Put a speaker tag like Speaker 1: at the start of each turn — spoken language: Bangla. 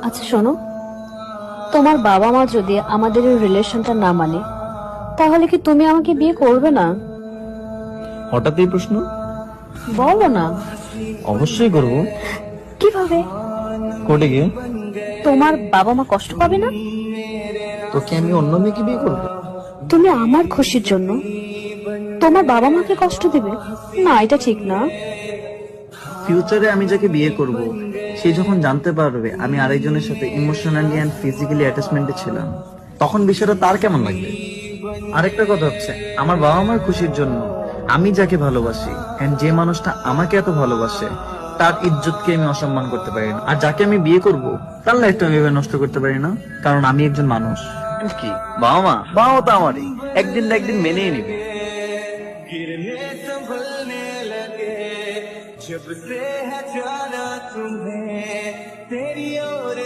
Speaker 1: আচ্ছা শোনো, তোমার বাবা মা যদি আমাদের এই রিলেশনটা না মানে, তাহলে কি তুমি আমাকে বিয়ে করবে না?
Speaker 2: হঠাৎ এই প্রশ্ন?
Speaker 1: বলো না।
Speaker 2: অবশ্যই করব।
Speaker 1: কিভাবে?
Speaker 2: কোর্টে গিয়ে।
Speaker 1: তোমার বাবা মা কষ্ট পাবে না?
Speaker 2: তোকে আমি অন্য মেয়েকে বিয়ে করব?
Speaker 1: তুমি আমার খুশির জন্য তোমার বাবা মাকে কষ্ট দিবে? না, এটা ঠিক না।
Speaker 2: ফিউচারে আমি যাকে বিয়ে করব সে যখন জানতে পারবে আমি আরেকজনের সাথে ইমোশনালি এন্ড ফিজিক্যালি অ্যাটাচমেন্টে ছিলাম, তখন বিষয়টা তার কেমন লাগবে? আরেকটা কথা হচ্ছে, আমার বাবা মার খুশির জন্য আমি যাকে ভালোবাসি এন্ড যে মানুষটা আমাকে এত ভালোবাসে তার ইজ্জতকে আমি অসম্মান করতে পারি না। আর যাকে আমি বিয়ে করব তার লাইফটা আমি এভাবে নষ্ট করতে পারি না, কারণ আমি একজন মানুষ। কি বাবা মা তো আমারই, একদিন না একদিন মেনেই নিবে। जब से है जाना तुम्हें तेरी ओर